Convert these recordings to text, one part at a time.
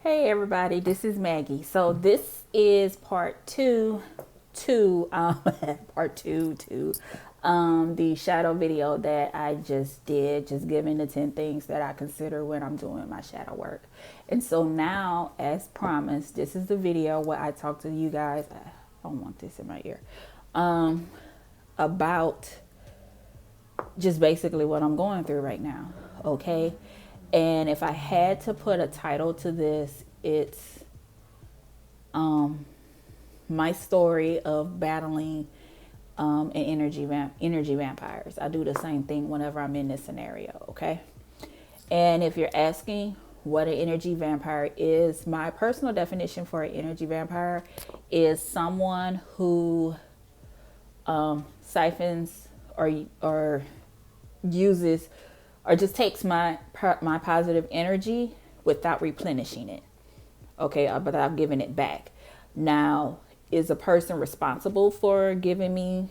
Hey everybody, this is Maggie. So this is part two to part two to the shadow video that I just did, just giving the 10 things that I consider when I'm doing my shadow work. And so now, as promised, this is the video where I talk to you guys. I don't want this in my ear. About just basically what I'm going through right now. Okay. And if I had to put a title to this, it's my story of battling an energy vampires. I do the same thing whenever I'm in this scenario, okay? And if you're asking what an energy vampire is, my personal definition for an energy vampire is someone who siphons or uses or just takes my positive energy without replenishing it, okay, without giving it back. Now, is a person responsible for giving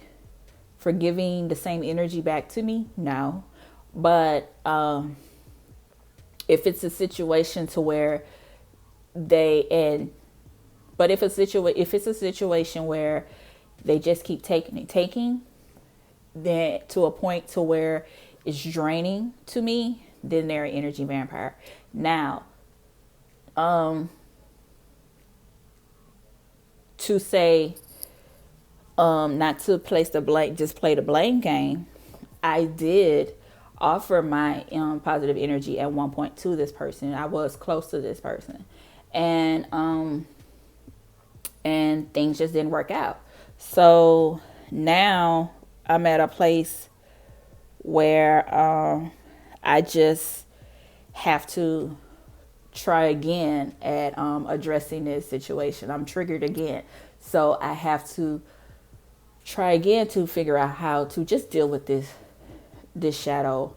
the same energy back to me? No. But if it's a situation to where if it's a situation where they just keep taking, then to a point to where it's draining to me, then they're an energy vampire. Now, to say, not to place the blame, just play the blame game. I did offer my positive energy at one point to this person. I was close to this person, and things just didn't work out. So now I'm at a place where I just have to try again at addressing this situation. I'm triggered again. So I have to try again to figure out how to just deal with this shadow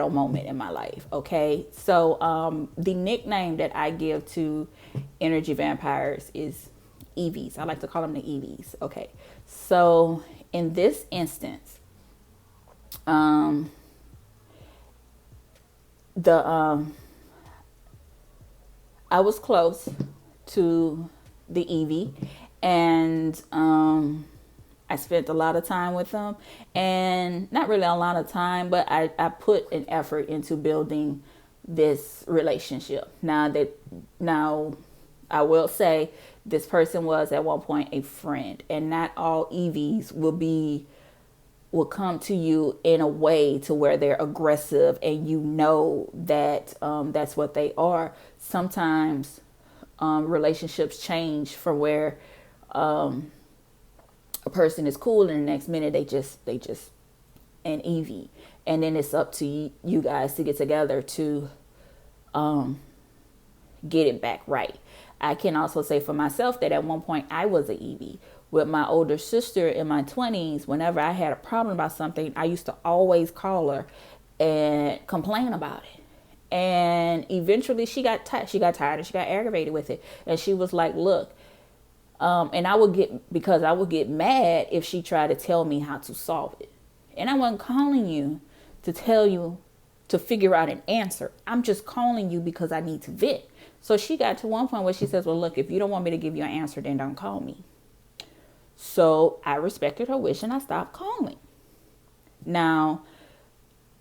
moment in my life. Okay. So the nickname that I give to energy vampires is EVs. I like to call them the EVs. Okay. So in this instance, I was close to the Evie, and I spent a lot of time with them, and not really a lot of time, but I put an effort into building this relationship. Now I will say this person was at one point a friend, and not all EVs will come to you in a way to where they're aggressive and you know that that's what they are. Sometimes relationships change from where a person is cool and the next minute they just an EV, and then it's up to you guys to get together to get it back right. I can also say for myself that at one point I was an EV. With my older sister in my 20s, whenever I had a problem about something, I used to always call her and complain about it. And eventually she got tired and she got aggravated with it. And she was like, look, and I would get mad if she tried to tell me how to solve it. And I wasn't calling you to tell you to figure out an answer. I'm just calling you because I need to vent. So she got to one point where she says, well, look, if you don't want me to give you an answer, then don't call me. So I respected her wish and I stopped calling. Now,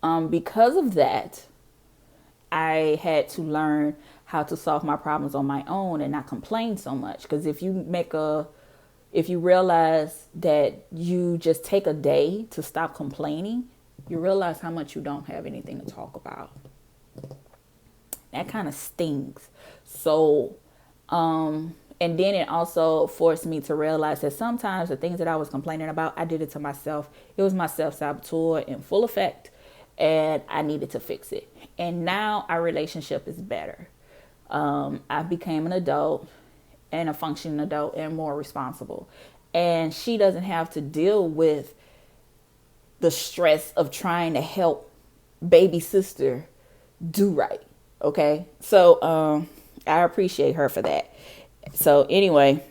because of that, I had to learn how to solve my problems on my own and not complain so much. Because if you realize that you just take a day to stop complaining, you realize how much you don't have anything to talk about. That kind of stings. So, and then it also forced me to realize that sometimes the things that I was complaining about, I did it to myself. It was my self-saboteur in full effect, and I needed to fix it. And now our relationship is better. I became an adult and a functioning adult and more responsible. And she doesn't have to deal with the stress of trying to help baby sister do right. Okay. So I appreciate her for that. So anyway,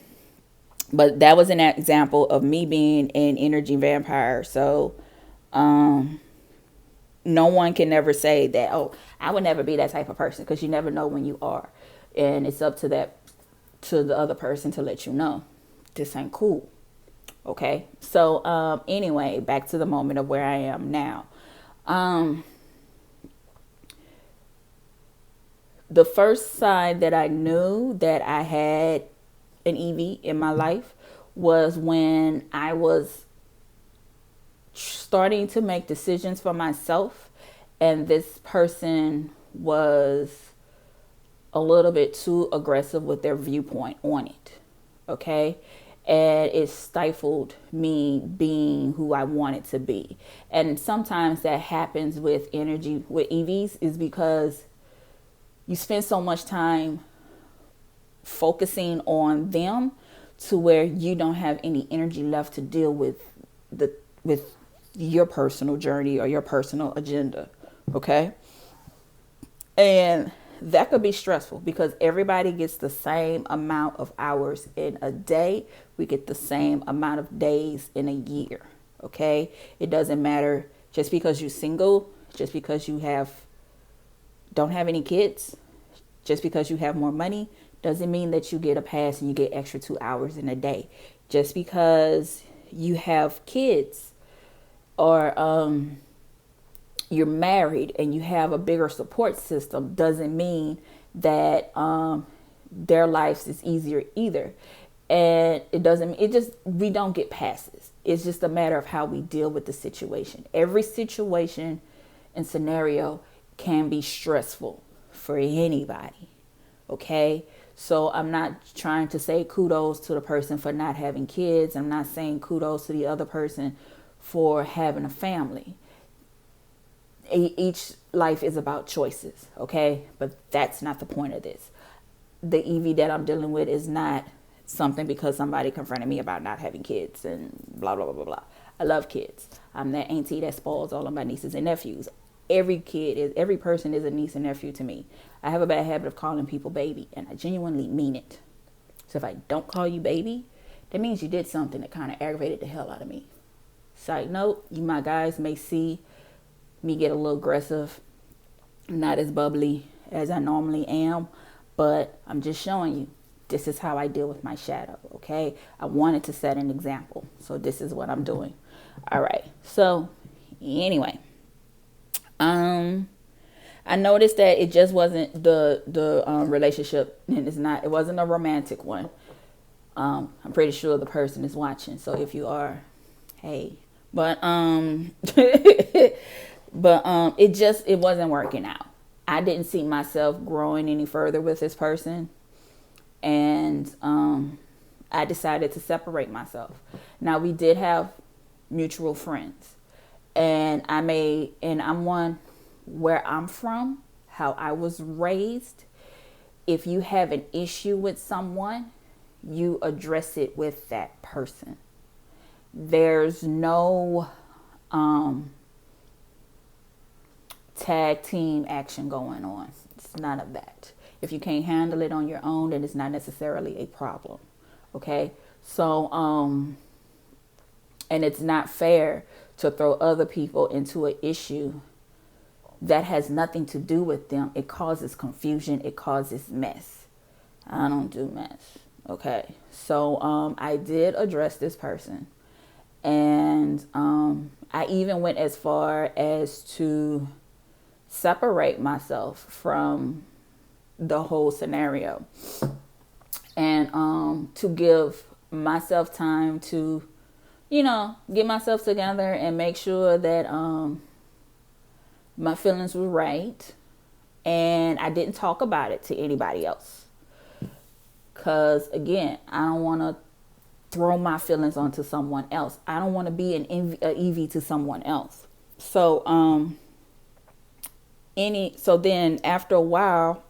but that was an example of me being an energy vampire. So no one can ever say that, oh, I would never be that type of person, because you never know when you are. And it's up to the other person to let you know this ain't cool. Okay. So, anyway, back to the moment of where I am now. The first sign that I knew that I had an EV in my life was when I was starting to make decisions for myself, and this person was a little bit too aggressive with their viewpoint on it. Okay. And it stifled me being who I wanted to be. And sometimes that happens with energy with EVs, is because you spend so much time focusing on them to where you don't have any energy left to deal with your personal journey or your personal agenda. Okay. And that could be stressful, because everybody gets the same amount of hours in a day. We get the same amount of days in a year. Okay. It doesn't matter just because you're single, just because you don't have any kids, just because you have more money, doesn't mean that you get a pass and you get extra 2 hours in a day. Just because you have kids, or you're married and you have a bigger support system, doesn't mean that their lives is easier either. And we don't get passes. It's just a matter of how we deal with the situation. Every situation and scenario can be stressful for anybody. Okay. So I'm not trying to say kudos to the person for not having kids. I'm not saying kudos to the other person for having a family. Each life is about choices. Okay. But that's not the point of this. The EV that I'm dealing with is not something because somebody confronted me about not having kids and blah, blah, blah, blah, blah. I love kids. I'm that auntie that spoils all of my nieces and nephews. Every person is a niece and nephew to me. I have a bad habit of calling people baby, and I genuinely mean it. So if I don't call you baby, that means you did something that kind of aggravated the hell out of me. Side note, you my guys may see me get a little aggressive, not as bubbly as I normally am, but I'm just showing you this is how I deal with my shadow. Okay. I wanted to set an example. So this is what I'm doing. All right. So anyway, I noticed that it just wasn't the relationship, and it wasn't a romantic one. I'm pretty sure the person is watching. So if you are, hey, but, it wasn't working out. I didn't see myself growing any further with this person. And, I decided to separate myself. Now we did have mutual friends, and I'm one, where I'm from, how I was raised. If you have an issue with someone, you address it with that person. There's no tag team action going on. It's none of that. If you can't handle it on your own, then it's not necessarily a problem. Okay. So, and it's not fair to throw other people into an issue that has nothing to do with them. It causes confusion. It causes mess. I don't do mess. Okay. So, I did address this person, and, I even went as far as to separate myself from the whole scenario, and, to give myself time to, get myself together and make sure that, my feelings were right. And I didn't talk about it to anybody else. 'Cause again, I don't want to throw my feelings onto someone else. I don't want to be an EV to someone else. So, so then after a while,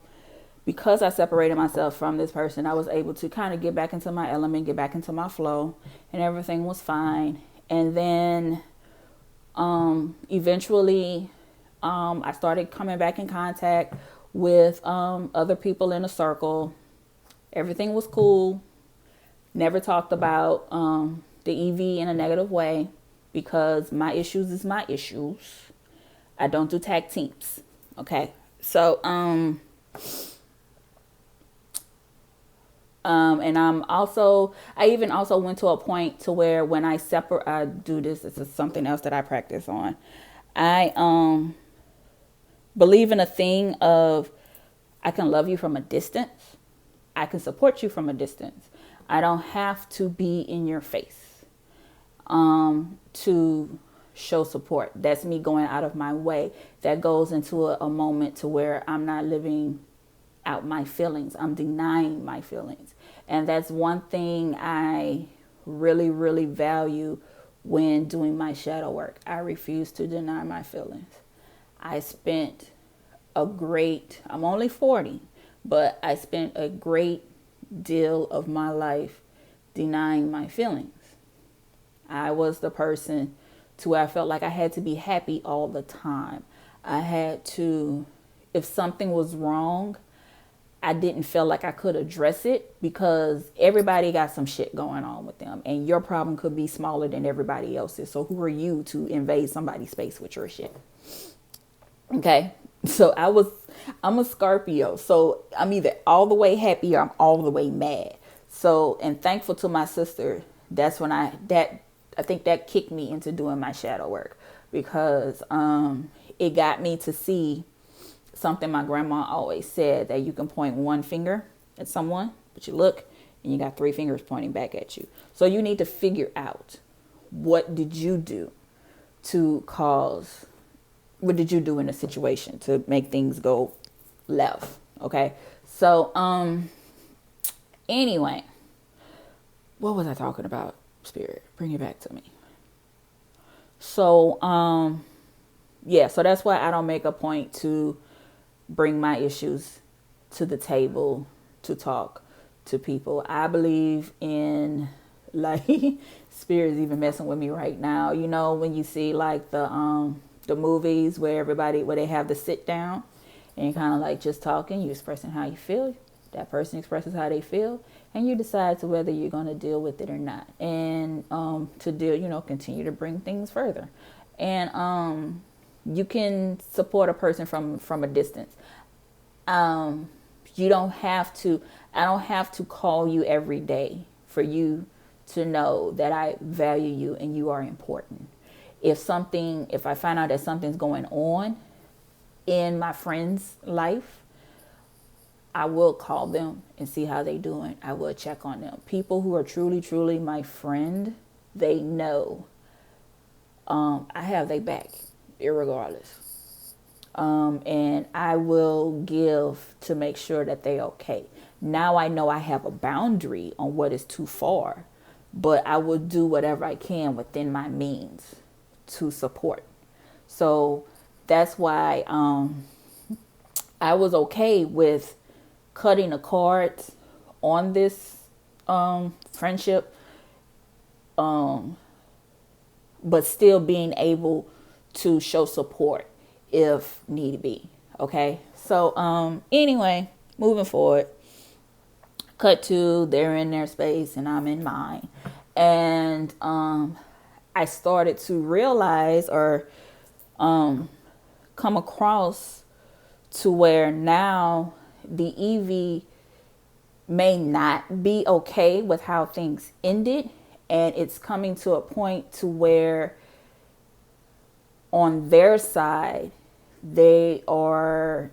because I separated myself from this person, I was able to kind of get back into my element, get back into my flow, and everything was fine. And then, eventually, I started coming back in contact with, other people in a circle. Everything was cool. Never talked about, the EV in a negative way, because my issues is my issues. I don't do tag teams. Okay. So, And I even also went to a point to where when I do this. This is something else that I practice on. I believe in a thing of I can love you from a distance. I can support you from a distance. I don't have to be in your face to show support. That's me going out of my way. That goes into a moment to where I'm not living out my feelings. I'm denying my feelings. And that's one thing I really, really value when doing my shadow work. I refuse to deny my feelings. I spent I'm only 40, but I spent a great deal of my life denying my feelings. I was the person to where I felt like I had to be happy all the time. I had to, if something was wrong, I didn't feel like I could address it because everybody got some shit going on with them and your problem could be smaller than everybody else's. So who are you to invade somebody's space with your shit? Okay. So I'm a Scorpio. So I'm either all the way happy or I'm all the way mad. So, and thankful to my sister, that's when I think that kicked me into doing my shadow work because it got me to see something my grandma always said, that you can point one finger at someone, but you look and you got three fingers pointing back at you. So you need to figure out what did you do in a situation to make things go left. Okay. So, anyway, what was I talking about? Spirit, bring it back to me. So, yeah, so that's why I don't make a point to bring my issues to the table to talk to people. I believe in, like, Spirit is even messing with me right now. You know, when you see like the movies where they have the sit down and you're kind of like just talking, you expressing how you feel. That person expresses how they feel, and you decide to whether you're going to deal with it or not, and continue to bring things further. And you can support a person from a distance. You don't have to. I don't have to call you every day for you to know that I value you and you are important. If I find out that something's going on in my friend's life, I will call them and see how they doing. I will check on them. People who are truly, truly my friend, they know I have their back, irregardless. And I will give to make sure that they're okay. Now I know I have a boundary on what is too far, but I will do whatever I can within my means to support. So that's why I was okay with cutting the cards on this friendship, but still being able to show support if need be. Okay. So anyway, moving forward, cut to they're in their space and I'm in mine. And I started to realize or come across to where now the Evie may not be okay with how things ended, and it's coming to a point to where on their side they are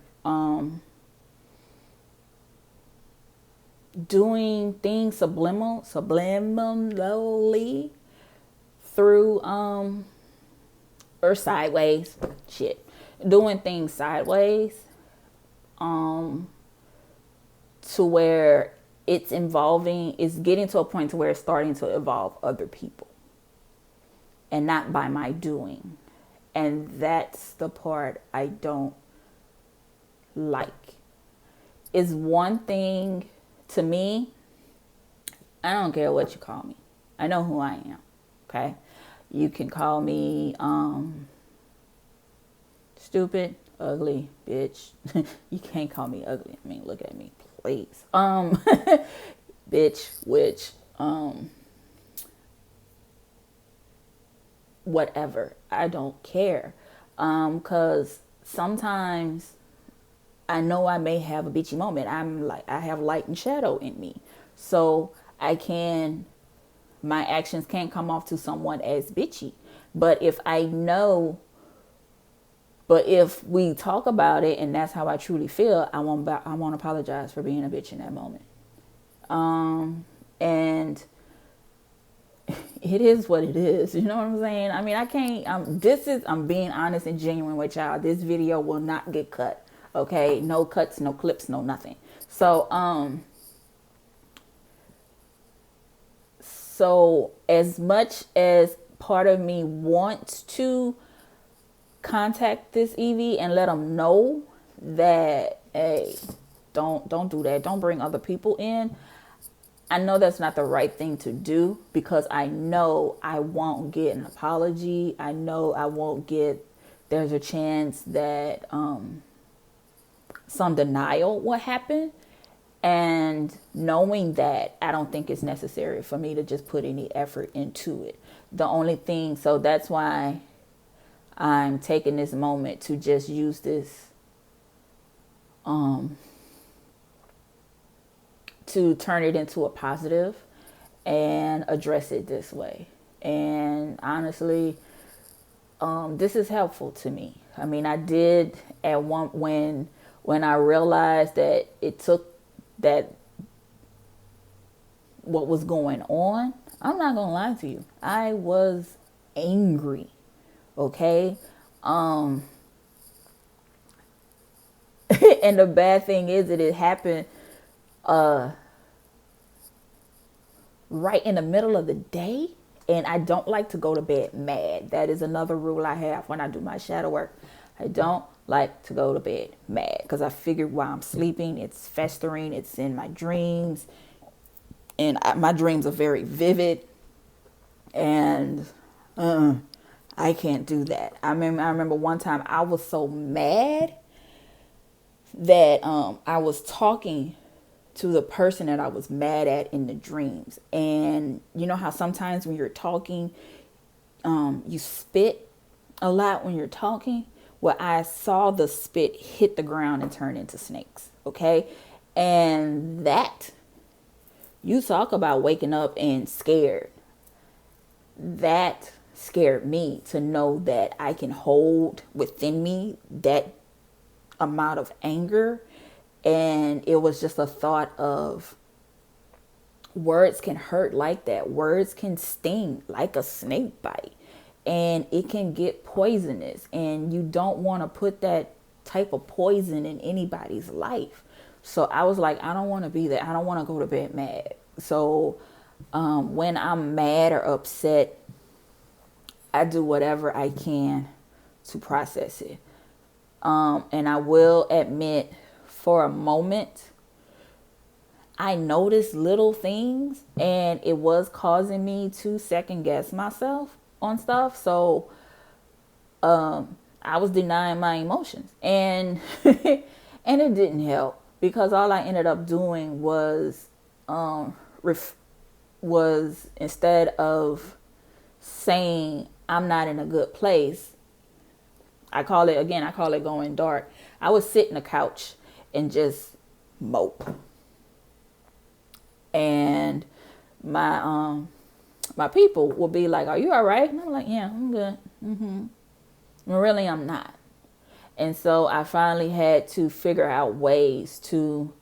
doing things subliminally through or sideways, doing things sideways to where it's getting to a point to where it's starting to involve other people and not by my doing. And that's the part I don't like. Is one thing to me, I don't care what you call me. I know who I am. Okay. You can call me stupid, ugly, bitch. You can't call me ugly. I mean, look at me, please. Bitch, witch, whatever. I don't care. 'Cause sometimes I know I may have a bitchy moment. I have light and shadow in me. So my actions can come off to someone as bitchy. But if we talk about it and that's how I truly feel, I won't apologize for being a bitch in that moment. And it is what it is. You know what I'm saying? I mean, I can't, I'm being honest and genuine with y'all. This video will not get cut. Okay. No cuts, no clips, no nothing. So as much as part of me wants to contact this Evie and let them know that, hey, don't do that. Don't bring other people in. I know that's not the right thing to do because I know I won't get an apology. I know I won't get, there's a chance that some denial will happen. And knowing that, I don't think it's necessary for me to just put any effort into it. The only thing, so that's why I'm taking this moment to just use this to turn it into a positive and address it this way. And honestly, this is helpful to me. I mean, I did at when I realized that it took that what was going on, I'm not gonna lie to you, I was angry. Okay. And the bad thing is that it happened right in the middle of the day, and I don't like to go to bed mad. That is another rule I have when I do my shadow work. I don't like to go to bed mad because I figured while I'm sleeping, it's festering, it's in my dreams, and my dreams are very vivid, and I can't do that. I remember one time I was so mad that I was talking to the person that I was mad at in the dreams. And you know how sometimes when you're talking, you spit a lot when you're talking? Well, I saw the spit hit the ground and turn into snakes. Okay. And that, you talk about waking up and scared. That scared me to know that I can hold within me that amount of anger. And it was just a thought of words can hurt like that. Words can sting like a snake bite, and it can get poisonous, and you don't want to put that type of poison in anybody's life. So I was like, I don't want to be there. I don't want to go to bed mad. So when I'm mad or upset, I do whatever I can to process it. And I will admit, for a moment, I noticed little things, and it was causing me to second guess myself on stuff. So I was denying my emotions, and and it didn't help, because all I ended up doing was instead of saying I'm not in a good place, I call it going dark. I would sit in the couch and just mope. And my people will be like, "Are you all right?" And I'm like, "Yeah, I'm good." Really, I'm not. And so I finally had to figure out ways to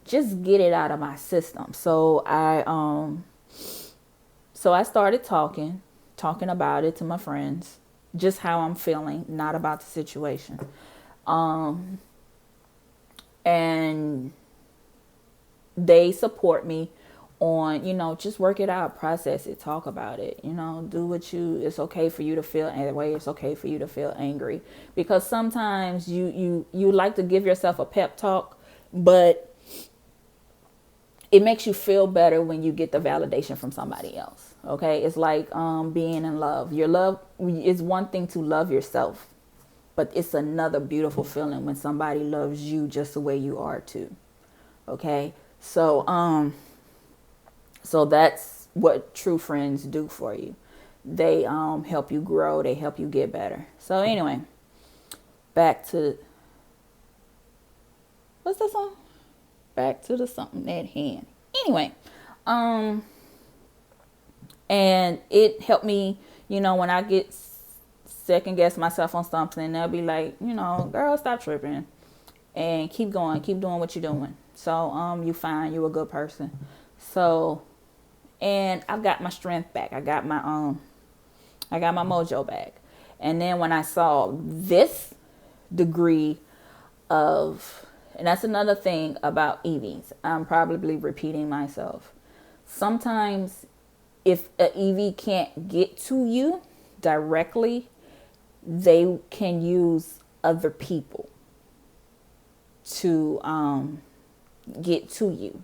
just get it out of my system. So I started talking about it to my friends, just how I'm feeling, not about the situation. And they support me on, just work it out, process it, talk about it, do it's okay for you to feel that way. It's okay for you to feel angry, because sometimes you like to give yourself a pep talk, but it makes you feel better when you get the validation from somebody else. Okay. It's like, being in love. It's one thing to love yourself, but it's another beautiful feeling when somebody loves you just the way you are too. Okay. So that's what true friends do for you. They help you grow. They help you get better. So anyway, back to, what's that song? Back to the something at hand. Anyway, and it helped me, when I get second guess myself on something, they'll be like, girl, stop tripping and keep going, keep doing what you're doing. So, you fine, you're a good person. So, and I've got my strength back. I got my mojo back. And then when I saw this degree of, and that's another thing about EVs, I'm probably repeating myself. Sometimes if an EV can't get to you directly, they can use other people to get to you.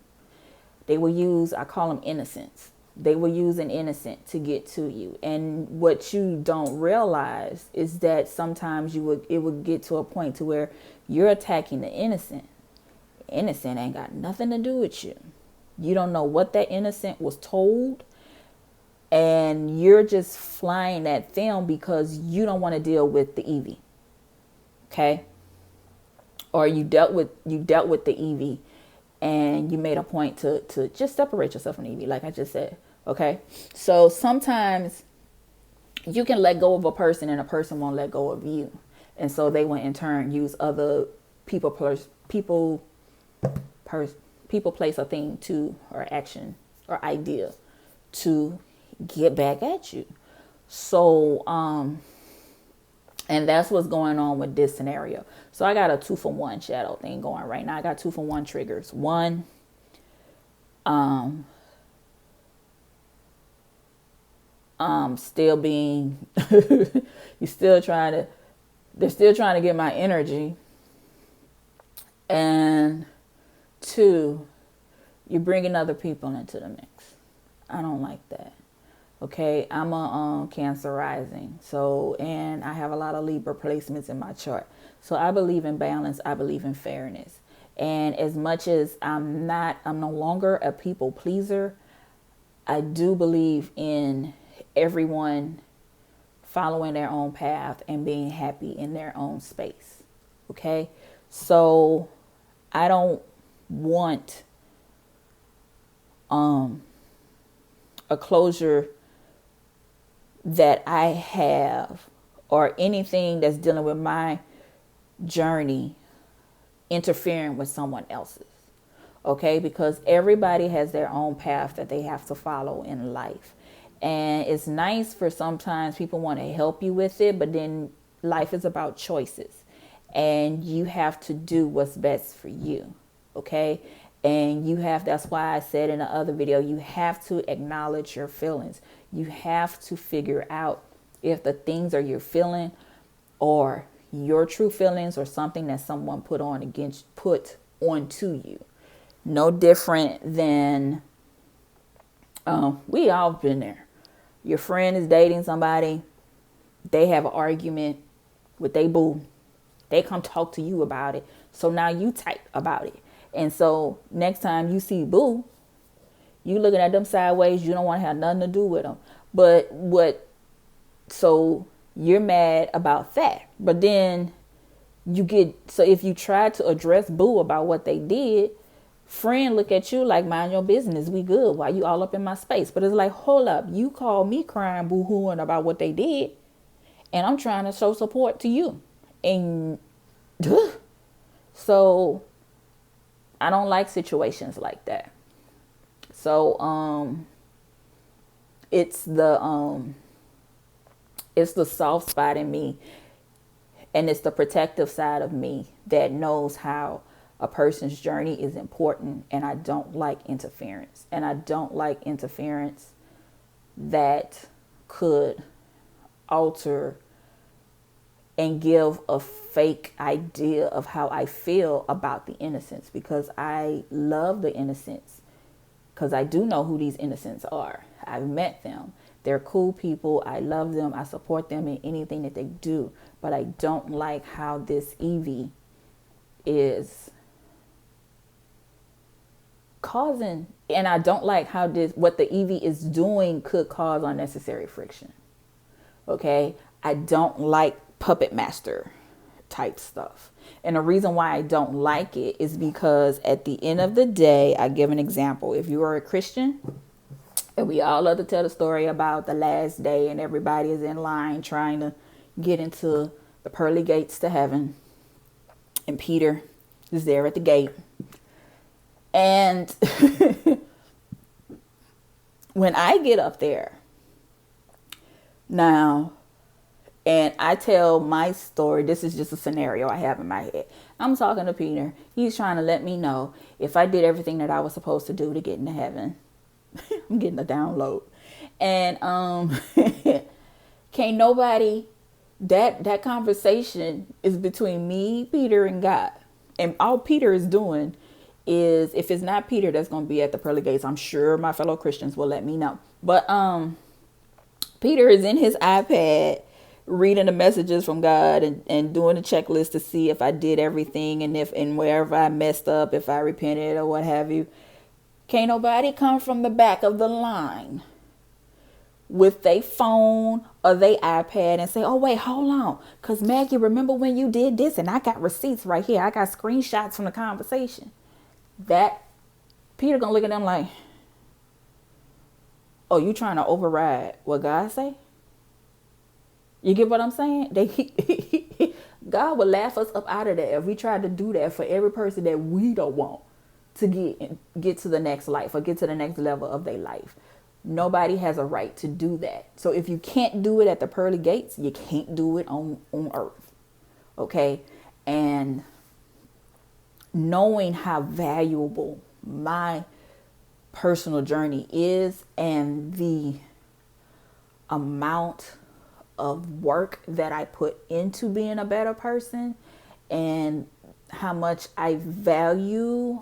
They will use, I call them innocents. They will use an innocent to get to you. And what you don't realize is that sometimes it would get to a point to where you're attacking the innocent. Innocent ain't got nothing to do with you. You don't know what that innocent was told. And you're just flying at them because you don't want to deal with the EV. Okay? Or you dealt with the EV and you made a point to just separate yourself from the EV, like I just said. Okay? So sometimes you can let go of a person and a person won't let go of you. And so they will in turn use other people, place, or thing to, or action or idea to get back at you. So, and that's what's going on with this scenario. So I got a 2-for-1 shadow thing going right now. I got 2-for-1 triggers. One, still being, they're still trying to get my energy. And 2, you're bringing other people into the mix. I don't like that. Okay, I'm a Cancer rising, so, and I have a lot of Libra placements in my chart. So I believe in balance. I believe in fairness. And as much as I'm no longer a people pleaser, I do believe in everyone following their own path and being happy in their own space. Okay, so I don't want a closure that I have or anything that's dealing with my journey interfering with someone else's. Okay, because everybody has their own path that they have to follow in life. And it's nice for sometimes people want to help you with it, but then life is about choices and you have to do what's best for you. Okay. And that's why I said in the other video, you have to acknowledge your feelings. You have to figure out if the things are you're feeling or your true feelings or something that someone put onto you. No different than, we all been there. Your friend is dating somebody. They have an argument with they boo. They come talk to you about it. So now you type about it. And so next time you see boo, you looking at them sideways. You don't want to have nothing to do with them. So you're mad about that. But then so if you try to address boo about what they did, friend look at you like, mind your business. We good. Why you all up in my space? But it's like, hold up. You call me crying boo-hooing about what they did. And I'm trying to show support to you. And so I don't like situations like that. So it's the soft spot in me, and it's the protective side of me that knows how a person's journey is important, and I don't like interference. And I don't like interference that could alter and give a fake idea of how I feel about the innocents, because I love the innocents, because I do know who these innocents are. I've met them. They're cool people. I love them. I support them in anything that they do. But I don't like how this EV is causing, and I don't like how what the EV is doing could cause unnecessary friction. Okay? I don't like puppet master type stuff. And the reason why I don't like it is because at the end of the day, I give an example. If you are a Christian, and we all love to tell the story about the last day and everybody is in line trying to get into the pearly gates to heaven. And Peter is there at the gate. And when I get up there now, and I tell my story, this is just a scenario I have in my head. I'm talking to Peter. He's trying to let me know if I did everything that I was supposed to do to get into heaven. I'm getting a download. And can't nobody, that conversation is between me, Peter, and God. And all Peter is doing is, if it's not Peter that's going to be at the pearly gates, I'm sure my fellow Christians will let me know. But Peter is in his iPad reading the messages from God and doing a checklist to see if I did everything and wherever I messed up, if I repented or what have you. Can't nobody come from the back of the line with their phone or their iPad and say, oh, wait, hold on. Because Maggie, remember when you did this? And I got receipts right here. I got screenshots from the conversation. That Peter gonna look at them like, oh, you trying to override what God say? You get what I'm saying? God would laugh us up out of that if we tried to do that for every person that we don't want to get to the next life or get to the next level of their life. Nobody has a right to do that. So if you can't do it at the pearly gates, you can't do it on earth. Okay? And knowing how valuable my personal journey is and the amount of work that I put into being a better person and how much I value,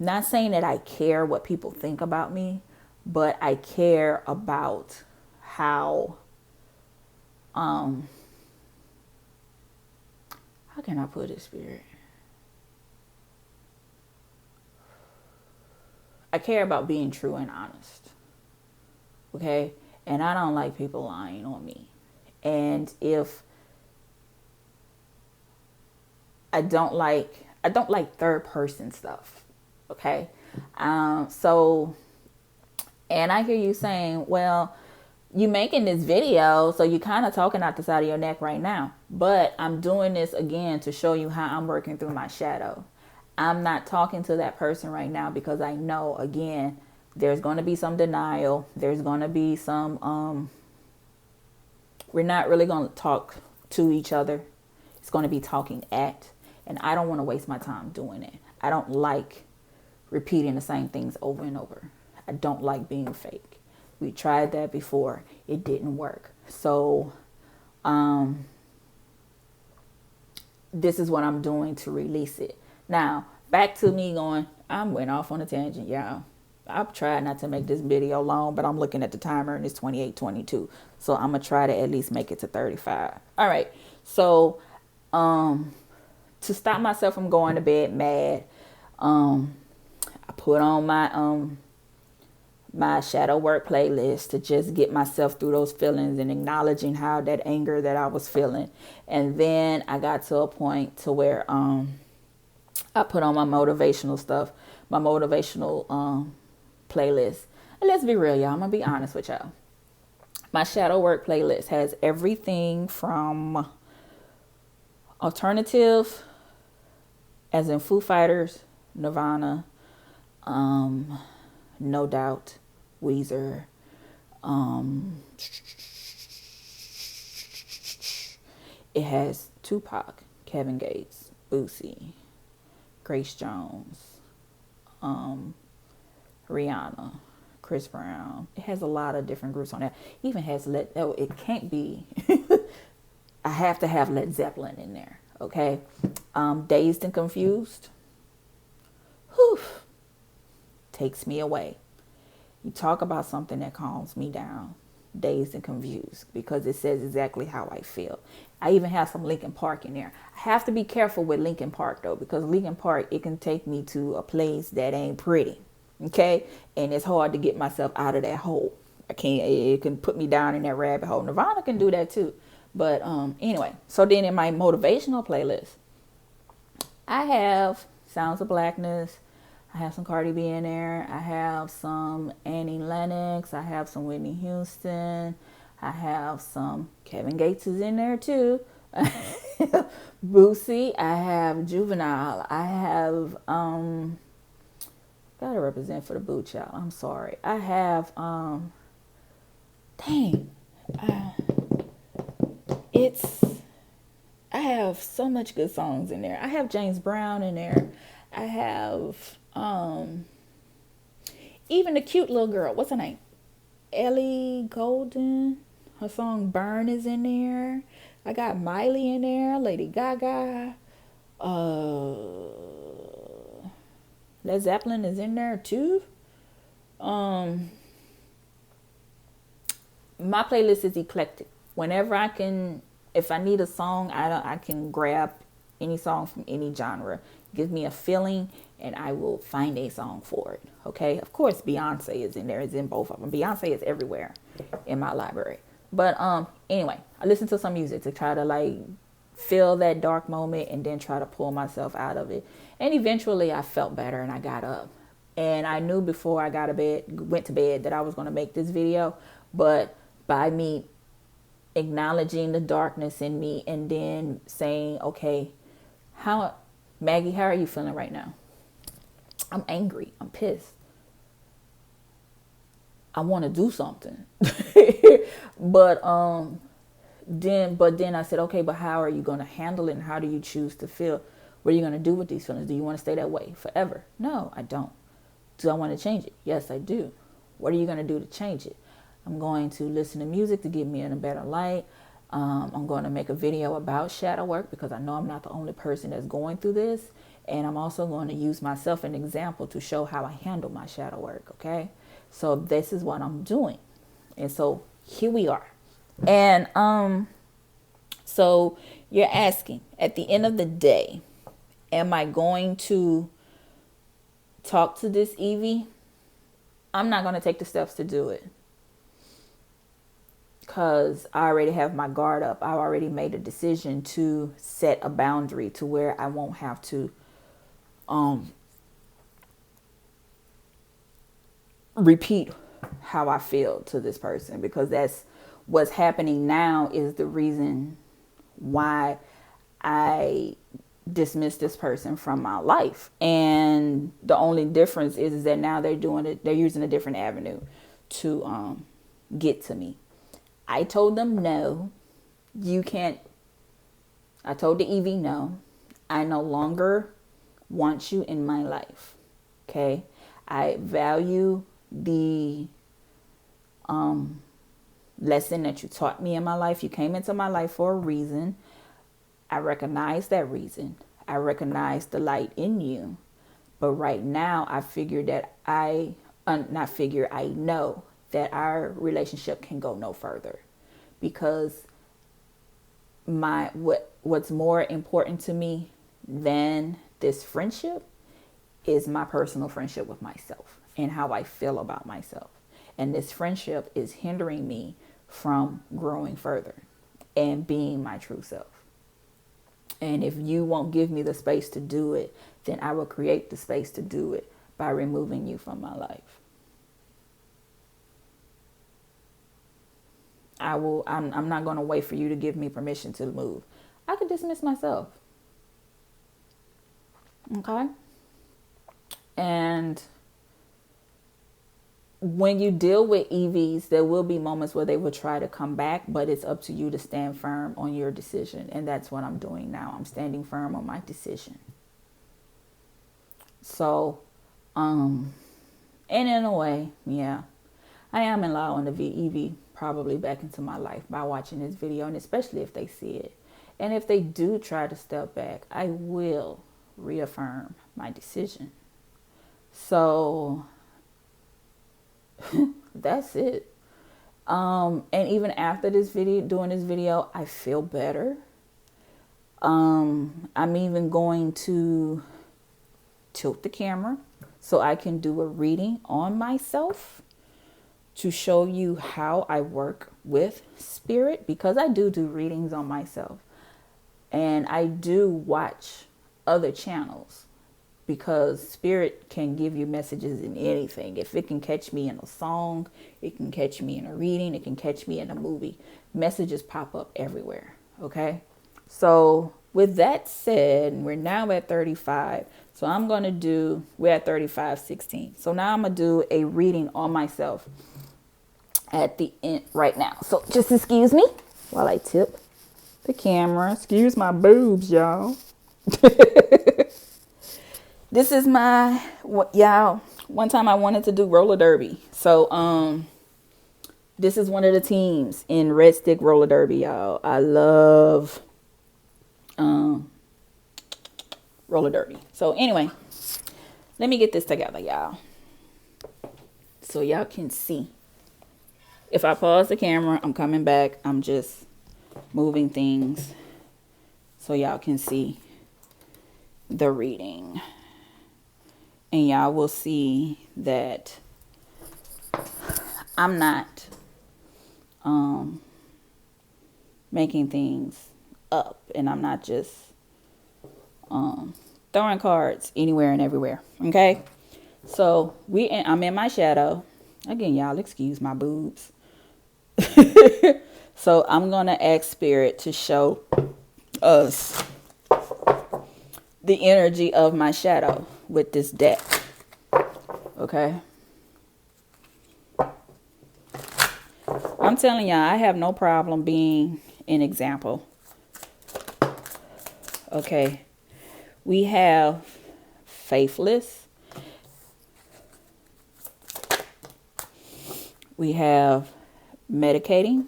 not saying that I care what people think about me, but I care about how can I put it, Spirit? I care about being true and honest. Okay? And I don't like people lying on me. And if I don't like third person stuff. Okay? So, and I hear you saying, well, you making this video, so you kind of talking out the side of your neck right now. But I'm doing this again to show you how I'm working through my shadow. I'm not talking to that person right now because I know, again, there's going to be some denial. There's going to be some, we're not really going to talk to each other. It's going to be talking at, and I don't want to waste my time doing it. I don't like repeating the same things over and over. I don't like being fake. We tried that before. It didn't work. So, this is what I'm doing to release it. Now, back to me going, I went off on a tangent, y'all. I've tried not to make this video long, but I'm looking at the timer and it's 28:22. So I'm going to try to at least make it to 35. All right. So, to stop myself from going to bed mad, I put on my shadow work playlist to just get myself through those feelings and acknowledging how that anger that I was feeling. And then I got to a point to where I put on my motivational stuff, my motivational playlist. And let's be real, y'all. I'm going to be honest with y'all. My shadow work playlist has everything from alternative, as in Foo Fighters, Nirvana, No Doubt, Weezer, it has Tupac, Kevin Gates, Boosie, Grace Jones, Rihanna, Chris Brown. It has a lot of different groups on there. It even has it can't be I have to have Led Zeppelin in there. Okay. Dazed and Confused. Whew. Takes me away. You talk about something that calms me down. Dazed and Confused, because it says exactly how I feel. I even have some Linkin Park in there. I have to be careful with Linkin Park though, because Linkin Park, it can take me to a place that ain't pretty. Okay. And it's hard to get myself out of that hole. It can put me down in that rabbit hole. Nirvana can do that too. But anyway, so then in my motivational playlist, I have Sounds of Blackness. I have some Cardi B in there. I have some Annie Lennox. I have some Whitney Houston. I have some Kevin Gates is in there too. Boosie. I have Juvenile. I have gotta represent for the boot child. I'm sorry. I have dang. I have so much good songs in there. I have James Brown in there. I have even the cute little girl. What's her name? Ellie Goulding. Her song Burn is in there. I got Miley in there. Lady Gaga. Led Zeppelin is in there too. My playlist is eclectic. Whenever I can, if I need a song, I can grab any song from any genre. Give me a feeling and I will find a song for it. Okay. Of course, Beyonce is in there. It's in both of them. Beyonce is everywhere in my library. But anyway, I listen to some music to try to like feel that dark moment and then try to pull myself out of it. And eventually I felt better and I got up. And I knew before I went to bed that I was going to make this video. But by me acknowledging the darkness in me and then saying, okay, Maggie, how are you feeling right now? I'm angry. I'm pissed. I want to do something. But then I said, okay, but how are you going to handle it and how do you choose to feel? What are you going to do with these feelings? Do you want to stay that way forever? No, I don't. Do I want to change it? Yes, I do. What are you going to do to change it? I'm going to listen to music to get me in a better light. I'm going to make a video about shadow work because I know I'm not the only person that's going through this. And I'm also going to use myself as an example to show how I handle my shadow work. Okay. So this is what I'm doing. And so here we are. And so you're asking, at the end of the day, am I going to talk to this Evie? I'm not going to take the steps to do it. Because I already have my guard up. I already made a decision to set a boundary to where I won't have to repeat how I feel to this person. Because that's what's happening now is the reason why I dismiss this person from my life. And the only difference is that now they're using a different avenue to get to me. I told them, no, you can't. I told the Evie, no, I no longer want you in my life. Okay. I value the lesson that you taught me in my life. You came into my life for a reason. I recognize that reason. I recognize the light in you. But right now I figure that I know that our relationship can go no further, because what's more important to me than this friendship is my personal friendship with myself and how I feel about myself. And this friendship is hindering me from growing further and being my true self. And if you won't give me the space to do it, then I will create the space to do it by removing you from my life. I'm not going to wait for you to give me permission to move. I could dismiss myself. Okay? And when you deal with EVs, there will be moments where they will try to come back, but it's up to you to stand firm on your decision. And that's what I'm doing now. I'm standing firm on my decision. So, and in a way, yeah, I am allowing the EV probably back into my life by watching this video, and especially if they see it. And if they do try to step back, I will reaffirm my decision. So that's it. And even after this video, doing this video, I feel better. I'm even going to tilt the camera so I can do a reading on myself to show you how I work with spirit, because I do readings on myself, and I do watch other channels, because spirit can give you messages in anything. If it can catch me in a song, it can catch me in a reading, it can catch me in a movie. Messages pop up everywhere. Okay. So with that said, we're now at 35. So we're at 35:16. So now I'm going to do a reading on myself at the end right now. So just excuse me while I tip the camera. Excuse my boobs, y'all. This is y'all, one time I wanted to do roller derby. So, this is one of the teams in red stick roller derby, y'all. I love, roller derby. So anyway, let me get this together, y'all, so y'all can see. If I pause the camera, I'm coming back. I'm just moving things so y'all can see the reading. And y'all will see that I'm not making things up, and I'm not just throwing cards anywhere and everywhere. Okay, so I'm in my shadow again, y'all. Excuse my boobs. So I'm gonna ask spirit to show us the energy of my shadow with this deck. Okay. I'm telling y'all, I have no problem being an example. Okay. We have faithless. We have medicating.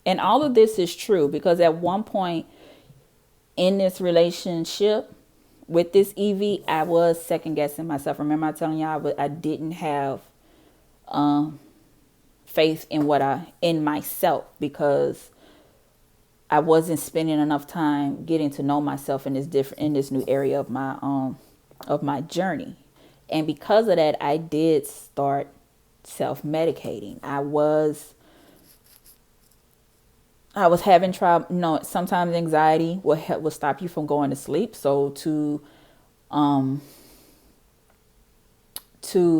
And all of this is true, because at one point in this relationship with this EV, I was second guessing myself. Remember I telling y'all I didn't have faith in myself, because I wasn't spending enough time getting to know myself in this new area of my journey. And because of that, I did start self-medicating. I was having trouble. Sometimes anxiety will stop you from going to sleep. So to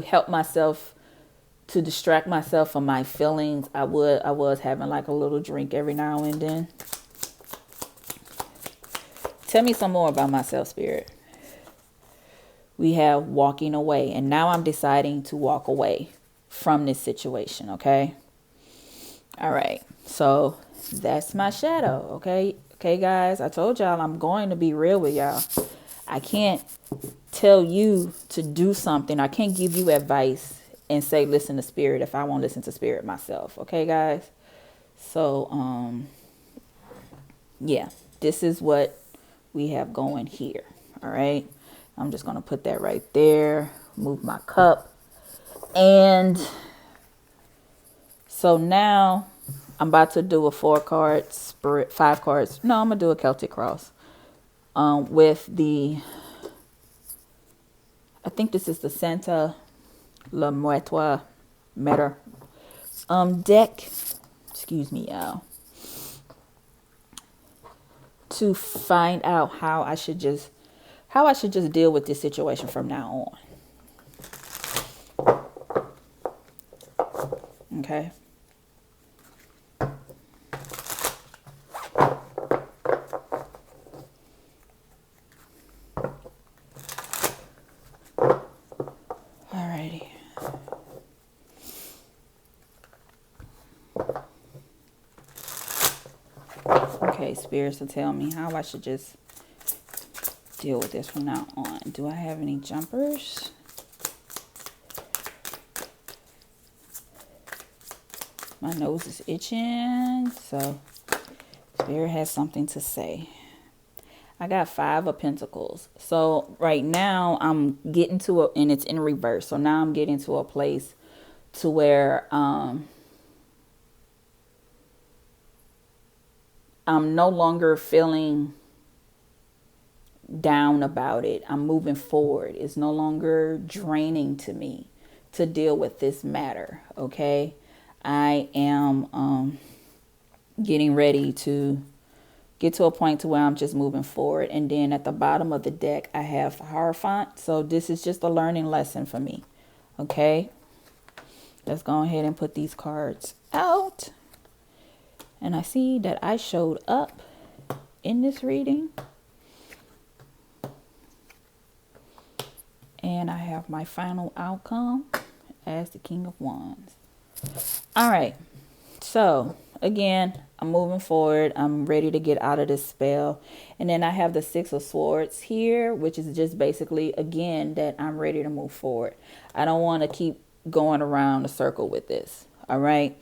help myself, to distract myself from my feelings, I was having like a little drink every now and then. Tell me some more about myself, spirit. We have walking away, and now I'm deciding to walk away from this situation. Okay. All right. So that's my shadow. Okay, guys, I told y'all I'm going to be real with y'all. I can't tell you to do something. I can't give you advice and say listen to spirit if I won't listen to spirit myself. Okay, guys. So yeah, this is what we have going here. All right, I'm just gonna put that right there, move my cup, and so now I'm about to do a 4-card spirit, 5 cards. No, I'm going to do a Celtic cross with I think this is the Santa La Muerta Matter deck. Excuse me, y'all. To find out how I should just deal with this situation from now on. Okay. Okay, spirits will tell me how I should just deal with this from now on. Do I have any jumpers? My nose is itching, so spirit has something to say. I got 5 of Pentacles. So right now I'm getting to and it's in reverse. So now I'm getting to a place to where I'm no longer feeling down about it. I'm moving forward. It's no longer draining to me to deal with this matter. Okay. I am getting ready to get to a point to where I'm just moving forward. And then at the bottom of the deck, I have the Hierophant. So this is just a learning lesson for me. Okay. Let's go ahead and put these cards out. And I see that I showed up in this reading. And I have my final outcome as the King of Wands. All right. So again, I'm moving forward. I'm ready to get out of this spell. And then I have the Six of Swords here, which is just basically, again, that I'm ready to move forward. I don't want to keep going around the circle with this. All right.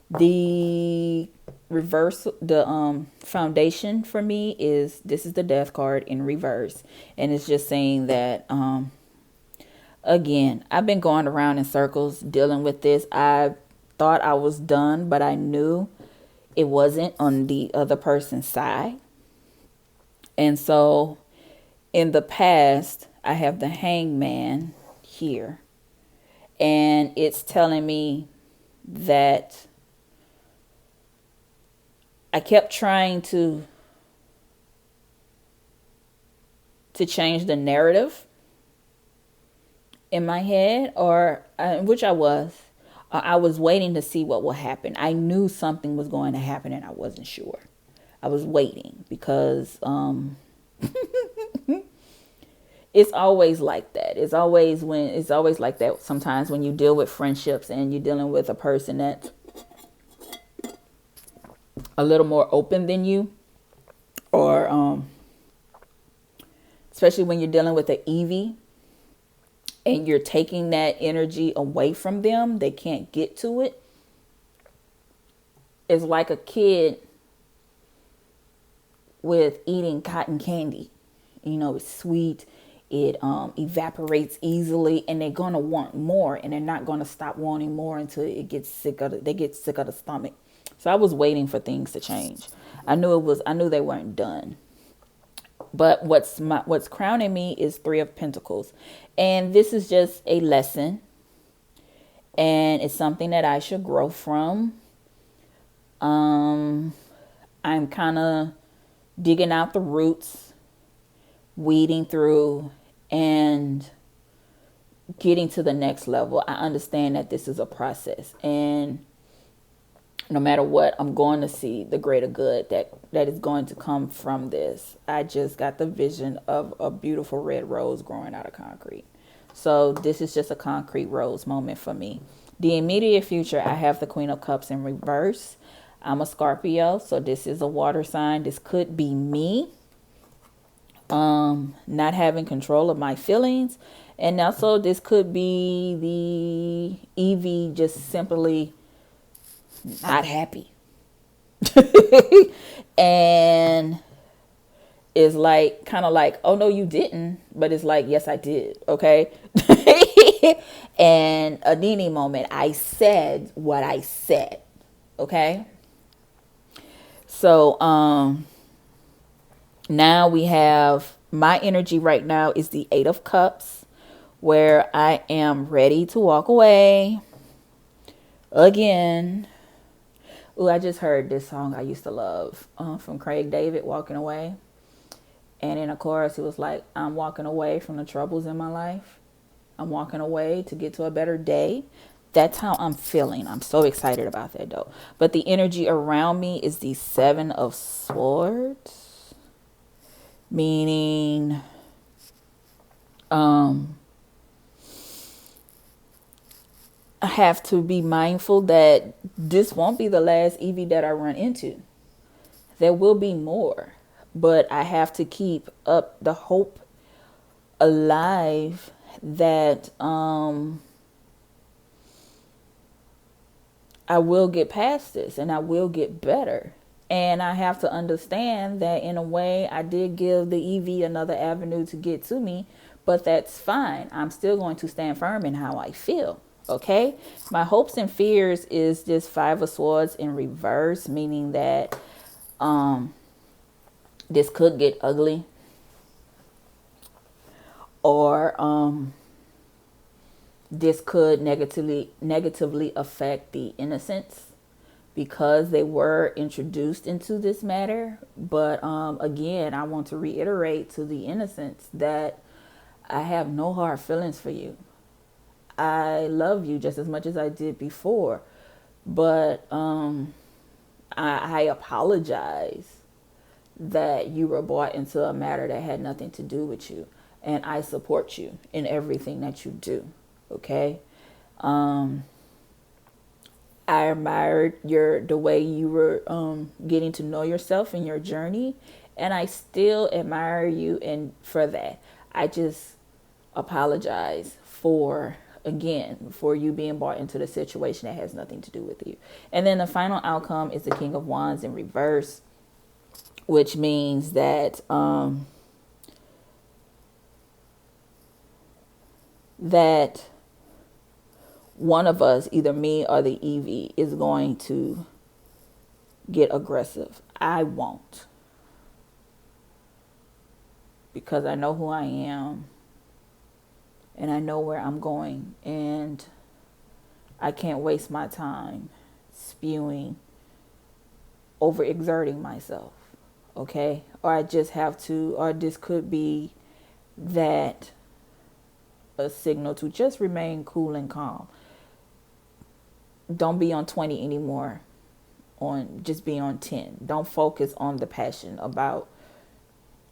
The reverse, the foundation for me is, this is the Death card in reverse. And it's just saying that, again, I've been going around in circles dealing with this. I thought I was done, but I knew it wasn't on the other person's side. And so in the past, I have the Hangman here. And it's telling me that I kept trying to change the narrative in my head, which I was. I was waiting to see what will happen. I knew something was going to happen and I wasn't sure. I was waiting because it's always like that. It's always like that sometimes when you deal with friendships and you're dealing with a person that's a little more open than you, or especially when you're dealing with an Eevee and you're taking that energy away from them, they can't get to it. It's like a kid with eating cotton candy. You know, it's sweet. It evaporates easily, and they're gonna want more, and they're not gonna stop wanting more until it gets sick of they get sick of the stomach. So I was waiting for things to change. I knew they weren't done. But what's crowning me is Three of Pentacles. And this is just a lesson. And it's something that I should grow from. I'm kind of digging out the roots, weeding through, and getting to the next level. I understand that this is a process. And no matter what, I'm going to see the greater good that is going to come from this. I just got the vision of a beautiful red rose growing out of concrete. So this is just a concrete rose moment for me. The immediate future, I have the Queen of Cups in reverse. I'm a Scorpio, so this is a water sign. This could be me not having control of my feelings. And also this could be the Eevee just simply not happy. And it's like, kind of like, oh no, you didn't. But it's like, yes, I did. Okay. And a Nini moment, I said what I said. Okay. So, now we have my energy right now is the Eight of Cups, where I am ready to walk away again. Ooh, I just heard this song I used to love from Craig David, Walking Away. And in a chorus, it was like, I'm walking away from the troubles in my life. I'm walking away to get to a better day. That's how I'm feeling. I'm so excited about that, though. But the energy around me is the Seven of Swords. Meaning, I have to be mindful that this won't be the last Eevee that I run into. There will be more, but I have to keep up the hope alive that I will get past this and I will get better. And I have to understand that in a way I did give the Eevee another avenue to get to me, but that's fine. I'm still going to stand firm in how I feel. Okay. My hopes and fears is this Five of Swords in reverse, meaning that this could get ugly, or This could negatively affect the innocence because they were introduced into this matter. But again, I want to reiterate to the innocents that I have no hard feelings for you. I love you just as much as I did before. But I apologize that you were brought into a matter that had nothing to do with you. And I support you in everything that you do. Okay? I admired the way you were getting to know yourself in your journey, and I still admire you and for that. I just apologize for you being brought into the situation that has nothing to do with you. And then the final outcome is the King of Wands in reverse, which means that that one of us, either me or the Evie, is going to get aggressive. I won't. Because I know who I am. And I know where I'm going. And I can't waste my time spewing, overexerting myself. Okay? Or I just have to, or this could be that a signal to just remain cool and calm. Don't be on 20 anymore. Just be on 10. Don't focus on the passion about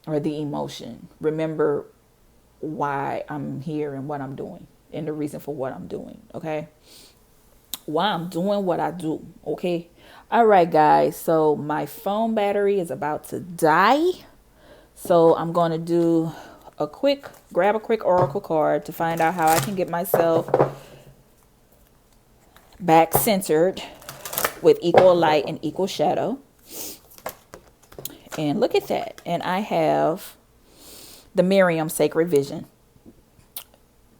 or the emotion. Remember why I'm here and what I'm doing and the reason for what I'm doing. Okay. Why I'm doing what I do. Okay. All right, guys. So my phone battery is about to die. So I'm going to do grab a quick oracle card to find out how I can get myself back centered with equal light and equal shadow. And look at that. And I have the Miriam Sacred Vision.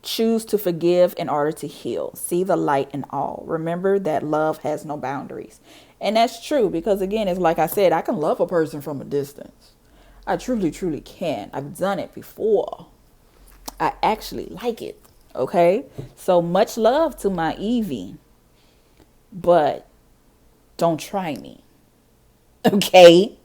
Choose to forgive in order to heal. See the light in all. Remember that love has no boundaries. And that's true because, again, it's like I said, I can love a person from a distance. I truly, truly can. I've done it before. I actually like it. Okay? So much love to my Evie. But don't try me. Okay?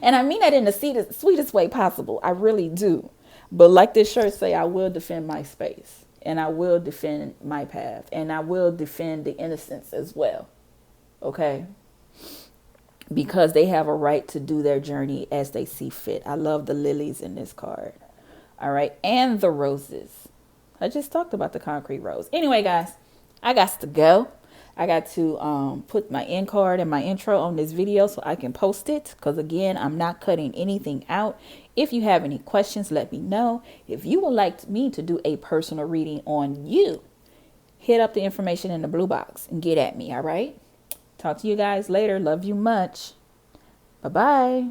And I mean that in the sweetest way possible. I really do. But like this shirt say, I will defend my space. And I will defend my path. And I will defend the innocence as well. Okay? Because they have a right to do their journey as they see fit. I love the lilies in this card. All right? And the roses. I just talked about the concrete rose. Anyway, guys, I got to go. I got to put my end card and my intro on this video so I can post it. Because, again, I'm not cutting anything out. If you have any questions, let me know. If you would like me to do a personal reading on you, hit up the information in the blue box and get at me, all right? Talk to you guys later. Love you much. Bye-bye.